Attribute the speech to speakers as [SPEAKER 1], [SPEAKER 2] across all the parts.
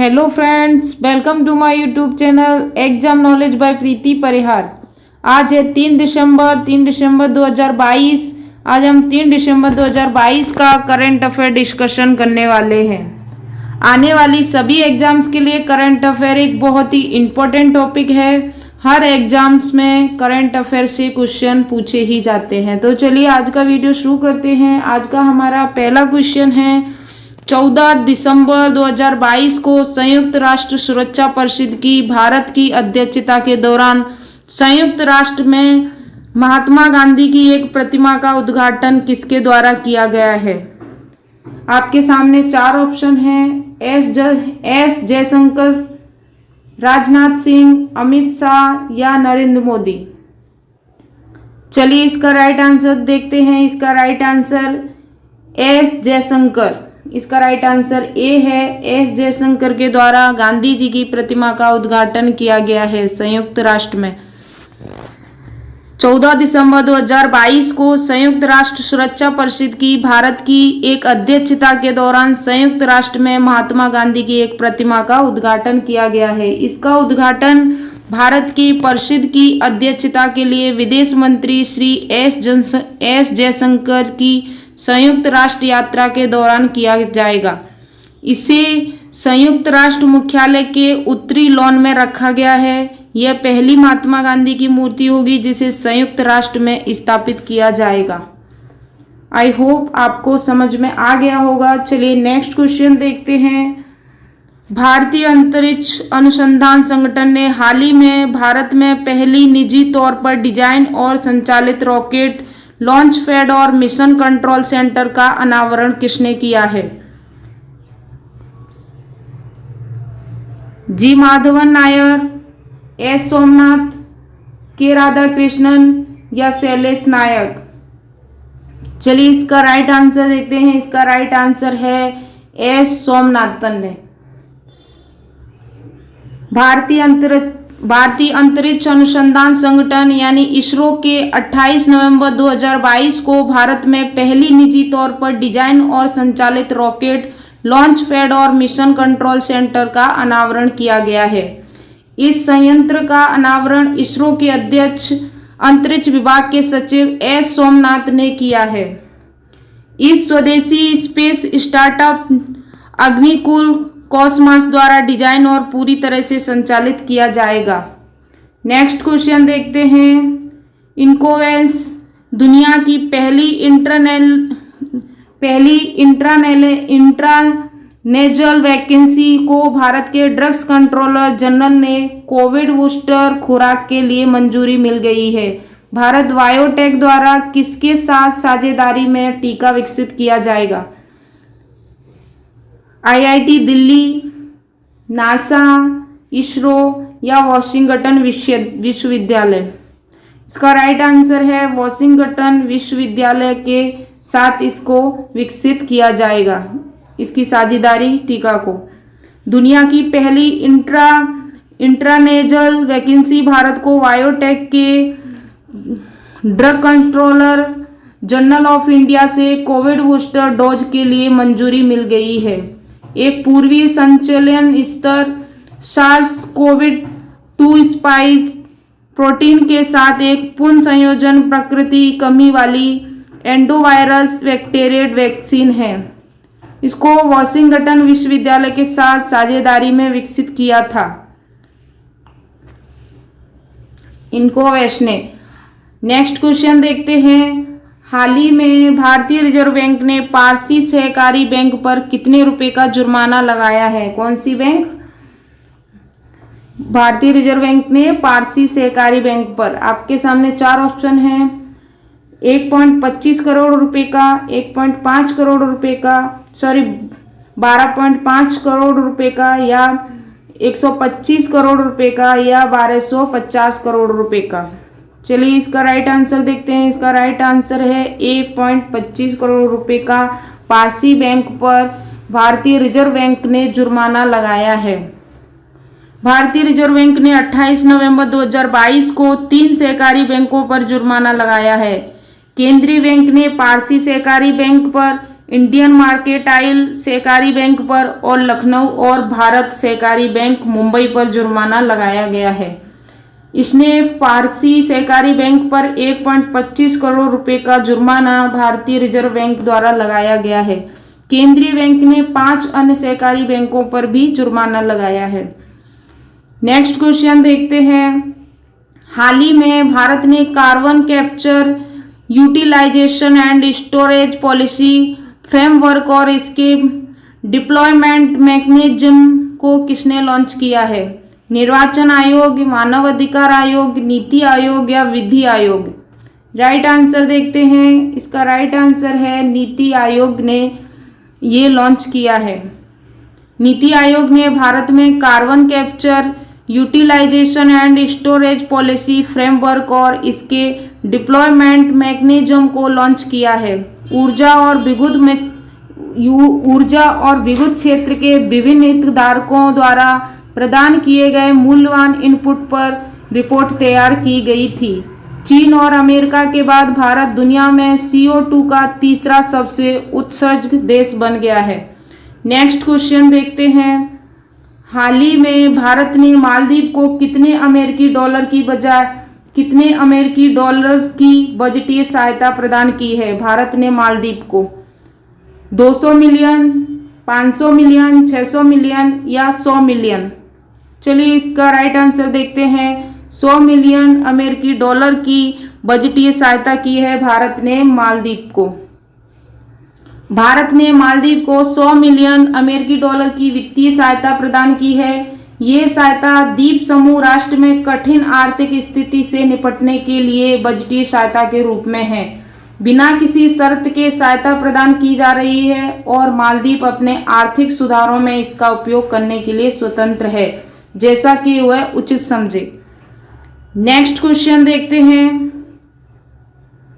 [SPEAKER 1] Hello friends, welcome to my YouTube channel exam knowledge by Preeti Parihar. आज है 3 दिसंबर 2022। आज हम 3 दिसंबर 2022 का करंट अफेयर डिस्कशन करने वाले हैं। आने वाली सभी एग्जाम्स के लिए करंट अफेयर एक बहुत ही इम्पोर्टेंट टॉपिक है। हर एग्जाम्स में करंट अफेयर से क्वेश्चन पूछे ही जाते हैं। तो चलिए आज का वीडियो शुरू करते हैं। आज का हमारा पहला क्वेश्चन है, 14 दिसंबर 2022 को संयुक्त राष्ट्र सुरक्षा परिषद की भारत की अध्यक्षता के दौरान संयुक्त राष्ट्र में महात्मा गांधी की एक प्रतिमा का उद्घाटन किसके द्वारा किया गया है? आपके सामने 4 ऑप्शन हैं। एस जयशंकर, राजनाथ सिंह, अमित शाह या नरेंद्र मोदी। चलिए इसका राइट आंसर देखते हैं। इसका राइट आंसर एस जयशंकर। इसका राइट आंसर ए है। एस जयशंकर के द्वारा गांधी जी की प्रतिमा का उद्घाटन किया गया है संयुक्त राष्ट्र में। 14 दिसंबर 2022 को संयुक्त राष्ट्र सुरक्षा परिषद की भारत की एक अध्यक्षता के दौरान संयुक्त राष्ट्र में महात्मा गांधी की एक प्रतिमा का उद्घाटन किया गया है। इसका उद्घाटन भारत की परिषद की अध्यक्षता के लिए विदेश मंत्री श्री एस जयशंकर की संयुक्त राष्ट्र यात्रा के दौरान किया जाएगा। इसे संयुक्त राष्ट्र मुख्यालय के उत्तरी लॉन में रखा गया है। यह पहली महात्मा गांधी की मूर्ति होगी जिसे संयुक्त राष्ट्र में स्थापित किया जाएगा। आई होप आपको समझ में आ गया होगा। चलिए नेक्स्ट क्वेश्चन देखते हैं। भारतीय अंतरिक्ष अनुसंधान संगठन ने हाल ही में भारत में पहली निजी तौर पर डिजाइन और संचालित रॉकेट लॉन्च पैड और मिशन कंट्रोल सेंटर का अनावरण किसने किया है? जी माधवन नायर, एस सोमनाथ, के राधाकृष्णन या शैलेश नायक। चलिए इसका राइट आंसर देखते हैं। इसका राइट आंसर है एस सोमनाथन ने। भारतीय अंतरिक्ष अनुसंधान संगठन यानी इसरो के 28 नवंबर 2022 को भारत में पहली निजी तौर पर डिजाइन और संचालित रॉकेट लॉन्च पैड और मिशन कंट्रोल सेंटर का अनावरण किया गया है। इस संयंत्र का अनावरण इसरो के अध्यक्ष अंतरिक्ष विभाग के सचिव एस सोमनाथ ने किया है। इस स्वदेशी स्पेस स्टार्टअप अग्निकुल कॉस्मॉस द्वारा डिजाइन और पूरी तरह से संचालित किया जाएगा। नेक्स्ट क्वेश्चन देखते हैं। इनकोवेंस दुनिया की पहली इंट्रानेजल वैकेंसी को भारत के ड्रग्स कंट्रोलर जनरल ने कोविड बूस्टर खुराक के लिए मंजूरी मिल गई है। भारत बायोटेक द्वारा किसके साथ साझेदारी में टीका विकसित किया जाएगा? आईआईटी दिल्ली, नासा, इसरो या वॉशिंगटन विश्वविद्यालय। इसका राइट आंसर है वॉशिंगटन विश्वविद्यालय के साथ इसको विकसित किया जाएगा, इसकी साझेदारी टीका को। दुनिया की पहली इंट्रानेजल वैकेंसी भारत को बायोटेक के drug controller general of India से कोविड बूस्टर डोज के लिए मंजूरी मिल गई है। एक पूर्वी संचलन स्तर SARS-CoV-2 स्पाइक प्रोटीन के साथ एक पुनः संयोजन प्रकृति कमी वाली एंडोवायरस बैक्टीरियल वैक्सीन है। इसको वॉशिंगटन विश्वविद्यालय के साथ साझेदारी में विकसित किया था इनकोवेस ने। नेक्स्ट क्वेश्चन देखते हैं। हाल ही में भारतीय रिजर्व बैंक ने पारसी सहकारी बैंक पर कितने रुपए का जुर्माना लगाया है? कौन सी बैंक? भारतीय रिजर्व बैंक ने पारसी सहकारी बैंक पर। आपके सामने 4 ऑप्शन हैं। 1.25 करोड़ रुपए का, 1.5 करोड़ रुपए का, 12.5 करोड़ रुपए का या 125 करोड़ रुपए का या 1250 करोड़ रुपए का। चलिए इसका राइट आंसर देखते हैं। इसका राइट आंसर है 1.25 करोड़ रुपए का पारसी बैंक पर भारतीय रिजर्व बैंक ने जुर्माना लगाया है। भारतीय रिजर्व बैंक ने 28 नवंबर 2022 को 3 सहकारी बैंकों पर जुर्माना लगाया है। केंद्रीय बैंक ने पारसी सहकारी बैंक पर इंडियन मार्केटाइल सहकारी बैंक पर और लखनऊ और भारत सहकारी बैंक मुंबई पर जुर्माना लगाया गया है। इसने फारसी सहकारी बैंक पर 1.25 करोड़ रुपए का जुर्माना भारतीय रिजर्व बैंक द्वारा लगाया गया है। केंद्रीय बैंक ने 5 अन्य सहकारी बैंकों पर भी जुर्माना लगाया है। नेक्स्ट क्वेश्चन देखते हैं। हाल ही में भारत ने carbon capture utilization and storage policy framework और इसके डिप्लॉयमेंट मैकेनिज्म को किसने लॉन्च किया है? निर्वाचन आयोग, मानव अधिकार आयोग, नीति आयोग या विधि आयोग? राइट आंसर देखते हैं। इसका राइट आंसर है नीति आयोग ने ये लॉन्च किया है। नीति आयोग ने भारत में carbon capture utilization and storage policy framework और इसके डिप्लॉयमेंट मैकेनिज्म को लॉन्च किया है। ऊर्जा और विद्युत क्षेत्र के विभिन्न हितधारकों द्वारा प्रदान किए गए मूल्यवान इनपुट पर रिपोर्ट तैयार की गई थी। चीन और अमेरिका के बाद भारत दुनिया में CO2 का तीसरा सबसे उत्सर्जक देश बन गया है। नेक्स्ट क्वेश्चन देखते हैं। हाल ही में भारत ने मालदीव को कितने अमेरिकी डॉलर की बजटीय सहायता प्रदान की है? भारत ने मालदीव को 200 मिलियन, 500 मिलियन, 600 मिलियन या 100 मिलियन? चलिए इसका राइट आंसर देखते हैं। 100 मिलियन अमेरिकी डॉलर की बजटीय सहायता की है भारत ने मालदीव को। भारत ने मालदीव को 100 मिलियन अमेरिकी डॉलर की वित्तीय सहायता प्रदान की है। ये सहायता द्वीप समूह राष्ट्र में कठिन आर्थिक स्थिति से निपटने के लिए बजटीय सहायता के रूप में है। बिना किसी शर्त के सहायता प्रदान की जा रही है और मालदीव अपने आर्थिक सुधारों में इसका उपयोग करने के लिए स्वतंत्र है, जैसा कि वह उचित समझे। नेक्स्ट क्वेश्चन देखते हैं।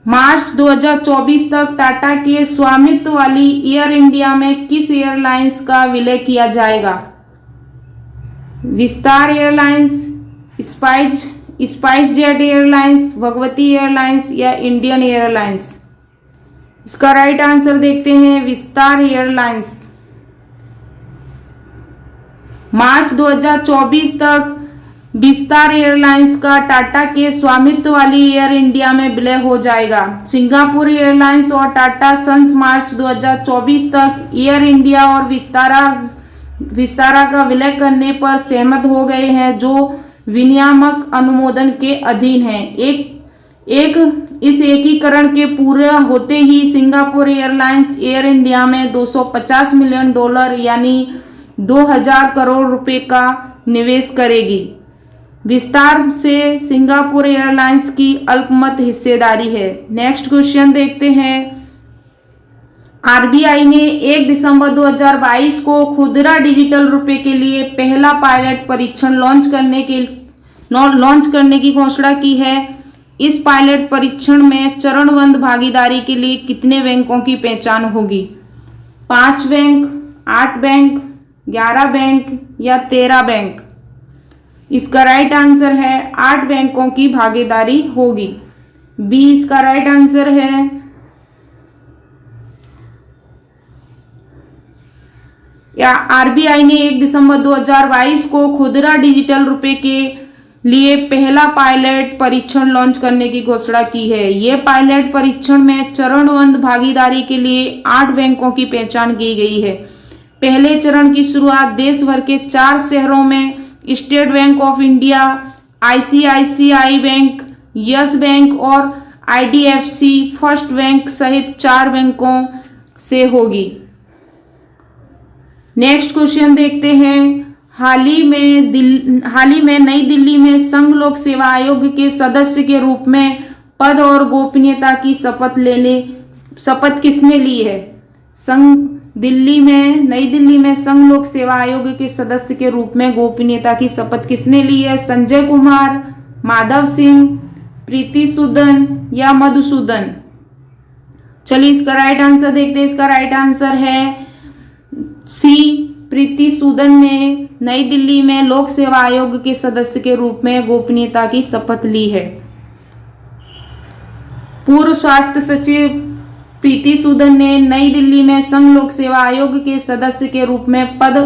[SPEAKER 1] मार्च 2024 तक टाटा के स्वामित्व वाली एयर इंडिया में किस एयरलाइंस का विलय किया जाएगा? विस्तार airlines, spice jet airlines, Bhagwati airlines या इंडियन एयरलाइंस? इसका राइट आंसर देखते हैं। विस्तार एयरलाइंस। मार्च 2024 तक विस्तार एयरलाइंस का टाटा के स्वामित्व वाली एयर इंडिया में विलय हो जाएगा। सिंगापुर एयरलाइंस और टाटा सन्स मार्च 2024 तक एयर इंडिया और विस्तारा का विलय करने पर सहमत हो गए हैं, जो विनियामक अनुमोदन के अधीन है। इस एकीकरण के पूरा होते ही सिंगापुर एयरलाइंस एयर इंडिया में $250 मिलियन यानी 2000 करोड़ रुपए का निवेश करेगी। विस्तार से सिंगापुर एयरलाइंस की अल्पमत हिस्सेदारी है। नेक्स्ट क्वेश्चन देखते हैं। आरबीआई ने 1 दिसंबर 2022 को खुदरा डिजिटल रुपए के लिए पहला पायलट परीक्षण लॉन्च करने की घोषणा की है। इस पायलट परीक्षण में चरणबद्ध भागीदारी के लिए कितने बैंकों की पहचान होगी? 5 बैंक, 8 बैंक, 11 बैंक या 13 बैंक? इसका राइट आंसर है 8 बैंकों की भागीदारी होगी। बी इसका राइट आंसर है। या आरबीआई ने 1 दिसंबर 2022 को खुदरा डिजिटल रुपए के लिए पहला पायलट परीक्षण लॉन्च करने की घोषणा की है। यह पायलट परीक्षण में चरणबद्ध भागीदारी के लिए 8 बैंकों की पहचान की गई है। पहले चरण की शुरुआत देश भर के 4 शहरों में state bank of India, ICICI bank, yes bank और IDFC फर्स्ट बैंक सहित 4 बैंकों से होगी। नेक्स्ट क्वेश्चन देखते हैं। हाल ही में नई दिल्ली में संघ लोक सेवा आयोग के सदस्य के रूप में पद और गोपनीयता की शपथ किसने ली है? नई दिल्ली में संघ लोक सेवा आयोग के सदस्य के रूप में गोपनीयता की शपथ किसने ली है? संजय कुमार, माधव सिंह, प्रीति सूदन या मधुसूदन? चलिए इसका राइट आंसर देखते हैं। इसका राइट आंसर है सी, प्रीति सूदन ने नई दिल्ली में लोक सेवा आयोग के सदस्य के रूप में गोपनीयता की शपथ ली है। पूर्व स्वास्थ्य सचिव प्रीति सूदन ने नई दिल्ली में संघ लोक सेवा आयोग के सदस्य के रूप में पद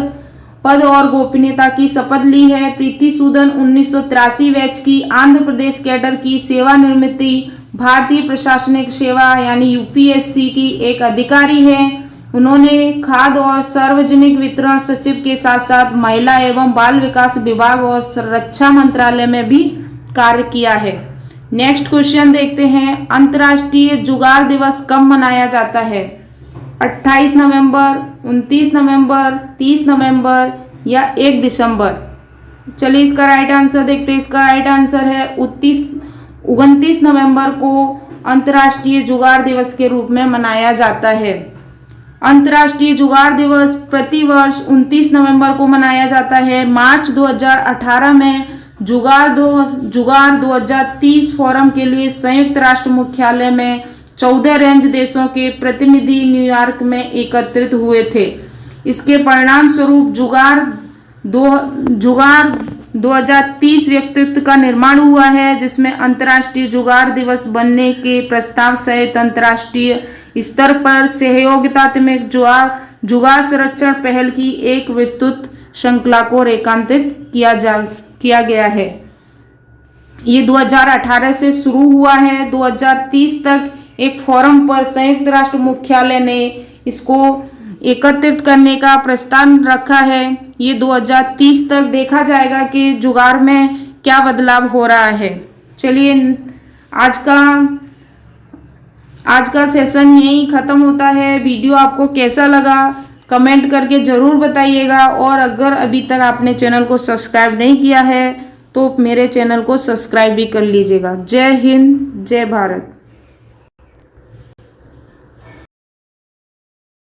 [SPEAKER 1] और गोपनीयता की शपथ ली है। प्रीति सूदन 1983 बैच की आंध्र प्रदेश कैडर की सेवानिवृत्ति भारतीय प्रशासनिक सेवा यानी यूपीएससी की एक अधिकारी है। उन्होंने खाद्य और सार्वजनिक वितरण सचिव के साथ साथ महिला एवं बाल विकास विभाग और रक्षा मंत्रालय में भी कार्य किया है। नेक्स्ट क्वेश्चन देखते हैं, अंतर्राष्ट्रीय जुगाड़ दिवस कब मनाया जाता है? 28 नवंबर, 29 नवंबर, 30 नवंबर या 1 दिसंबर? चलिए इसका राइट आंसर देखते हैं। इसका राइट आंसर है 29 नवंबर को अंतर्राष्ट्रीय जुगाड़ दिवस के रूप में मनाया जाता है। अंतर्राष्ट्रीय जुगाड़ दिवस प्रतिवर्ष 29 नवंबर को मनाया जाता है। मार्च 2018 में जुगाड़ 2030 फोरम के लिए संयुक्त राष्ट्र मुख्यालय में 14 रेंज देशों के प्रतिनिधि न्यूयॉर्क में एकत्रित हुए थे। इसके परिणाम स्वरूप जुगाड़ 2030 व्यक्तित्व का निर्माण हुआ है, जिसमें अंतर्राष्ट्रीय जुगाड़ दिवस बनने के प्रस्ताव सहित अंतर्राष्ट्रीय स्तर पर सहयोगितात्मक जुगाड़ संरक्षण पहल की एक विस्तृत श्रृंखला को रेखांकित किया गया है। ये 2018 से शुरू हुआ है। 2030 तक एक फोरम पर संयुक्त राष्ट्र मुख्यालय ने इसको एकत्रित करने का प्रस्ताव रखा है। ये 2030 तक देखा जाएगा कि जुगाड़ में क्या बदलाव हो रहा है। चलिए आज का सेशन यहीं ख़त्म होता है। वीडियो आपको कैसा लगा कमेंट करके ज़रूर बताइएगा, और अगर अभी तक आपने चैनल को सब्सक्राइब नहीं किया है तो मेरे चैनल को सब्सक्राइब भी कर लीजिएगा। जय हिंद, जय भारत।